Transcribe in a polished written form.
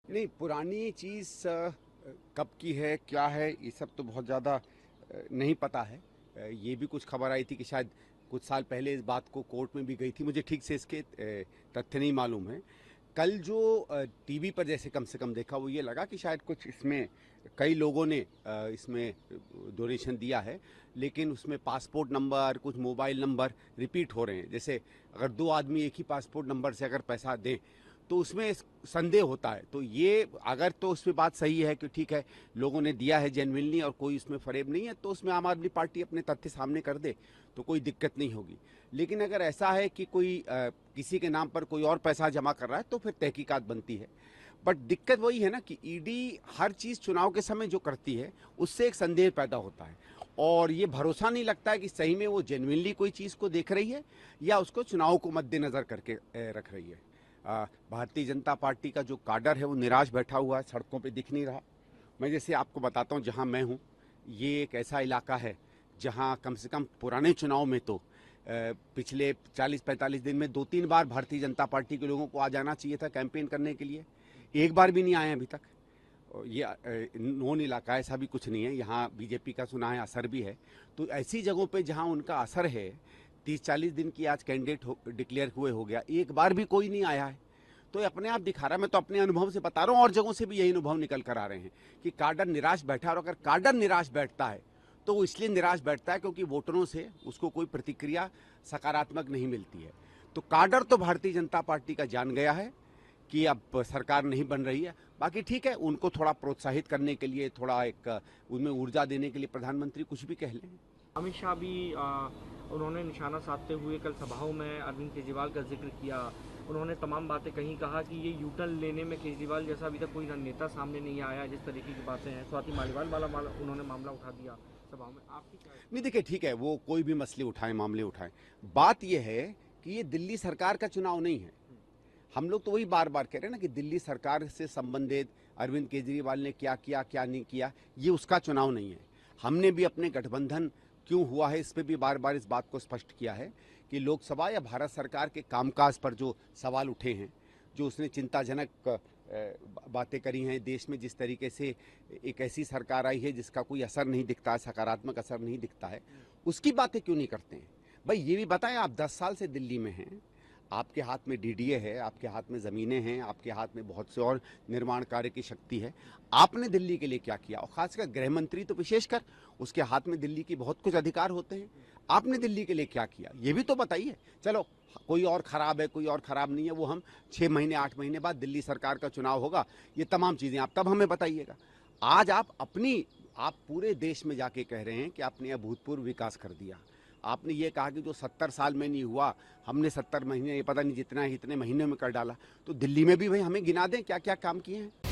नहीं, पुरानी चीज़ कब की है, क्या है, ये सब तो बहुत ज़्यादा नहीं पता है। ये भी कुछ खबर आई थी कि शायद कुछ साल पहले इस बात को कोर्ट में भी गई थी। मुझे ठीक से इसके तथ्य नहीं मालूम है। कल जो टीवी पर जैसे कम से कम देखा, वो ये लगा कि शायद कुछ इसमें कई लोगों ने इसमें डोनेशन दिया है, लेकिन उसमें पासपोर्ट नंबर, कुछ मोबाइल नंबर रिपीट हो रहे हैं। जैसे अगर दो आदमी एक ही पासपोर्ट नंबर से अगर पैसा दें तो उसमें संदेह होता है। तो ये अगर तो उसमें बात सही है कि ठीक है, लोगों ने दिया है जेन्युइनली और कोई उसमें फरेब नहीं है, तो उसमें आम आदमी पार्टी अपने तथ्य सामने कर दे तो कोई दिक्कत नहीं होगी। लेकिन अगर ऐसा है कि कोई किसी के नाम पर कोई और पैसा जमा कर रहा है तो फिर तहकीकात बनती है। बट दिक्कत वही है ना कि ईडी हर चीज़ चुनाव के समय जो करती है उससे एक संदेह पैदा होता है, और ये भरोसा नहीं लगता है कि सही में वो जेन्युइनली कोई चीज़ को देख रही है या उसको चुनाव को मद्देनज़र करके रख रही है। भारतीय जनता पार्टी का जो काडर है वो निराश बैठा हुआ है, सड़कों पे दिख नहीं रहा। मैं जैसे आपको बताता हूँ, जहाँ मैं हूँ ये एक ऐसा इलाका है जहाँ कम से कम पुराने चुनाव में तो पिछले 40-45 दिन में 2-3 बार भारतीय जनता पार्टी के लोगों को आ जाना चाहिए था कैंपेन करने के लिए। एक बार भी नहीं आए अभी तक। ये नोन इलाका है, ऐसा भी कुछ नहीं है। यहाँ बीजेपी का सुना है असर भी है। तो ऐसी जगहों पे जहाँ उनका असर है, 30-40 दिन की आज कैंडिडेट डिक्लेयर हुए हो गया, एक बार भी कोई नहीं आया है। तो ये अपने आप दिखा रहा है। मैं तो अपने अनुभव से बता रहा हूँ, और जगहों से भी यही अनुभव निकल कर आ रहे हैं कि काडर निराश बैठा है। और अगर काडर निराश बैठता है तो वो इसलिए निराश बैठता है क्योंकि वोटरों से उसको कोई प्रतिक्रिया सकारात्मक नहीं मिलती है। तो काडर तो भारतीय जनता पार्टी का जान गया है कि अब सरकार नहीं बन रही है। बाकी ठीक है, उनको थोड़ा प्रोत्साहित करने के लिए, थोड़ा एक उनमें ऊर्जा देने के लिए प्रधानमंत्री कुछ भी कह लें। अमित शाह भी उन्होंने निशाना साधते हुए कल सभाओं में अरविंद केजरीवाल का जिक्र किया। उन्होंने तमाम बातें कही, कहा कि ये यूटर्न लेने में केजरीवाल जैसा अभी तक कोई नेता सामने नहीं आया। जिस तरीके की बातें हैं, स्वाति मालीवाल वाला उन्होंने मामला उठा दिया सभाओं में। आपकी क्या? नहीं, देखिए ठीक है, वो कोई भी मसले उठाएं, मामले उठाएं। बात यह है कि ये दिल्ली सरकार का चुनाव नहीं है। हम लोग तो वही बार बार कह रहे हैं ना कि दिल्ली सरकार से संबंधित अरविंद केजरीवाल ने क्या किया, क्या नहीं किया, ये उसका चुनाव नहीं है। हमने भी अपने गठबंधन क्यों हुआ है इस पर भी बार बार इस बात को स्पष्ट किया है कि लोकसभा या भारत सरकार के कामकाज पर जो सवाल उठे हैं, जो उसने चिंताजनक बातें करी हैं, देश में जिस तरीके से एक ऐसी सरकार आई है जिसका कोई असर नहीं दिखता है, सकारात्मक असर नहीं दिखता है, उसकी बातें क्यों नहीं करते हैं। भाई ये भी बताएं, आप 10 साल से दिल्ली में हैं, आपके हाथ में डीडीए है, आपके हाथ में ज़मीनें हैं, आपके हाथ में बहुत से और निर्माण कार्य की शक्ति है। आपने दिल्ली के लिए क्या किया? और खासकर गृह मंत्री तो विशेषकर, उसके हाथ में दिल्ली की बहुत कुछ अधिकार होते हैं। आपने दिल्ली के लिए क्या किया, ये भी तो बताइए। चलो, कोई और खराब है, कोई और खराब नहीं है, वो हम 6 महीने 8 महीने बाद दिल्ली सरकार का चुनाव होगा, ये तमाम चीज़ें आप तब हमें बताइएगा। आज आप पूरे देश में जाके कह रहे हैं कि आपने अभूतपूर्व विकास कर दिया। आपने ये कहा कि जो 70 साल में नहीं हुआ, हमने 70 महीने, ये पता नहीं जितना है इतने महीने में कर डाला। तो दिल्ली में भी भाई हमें गिना दें क्या क्या काम किए हैं।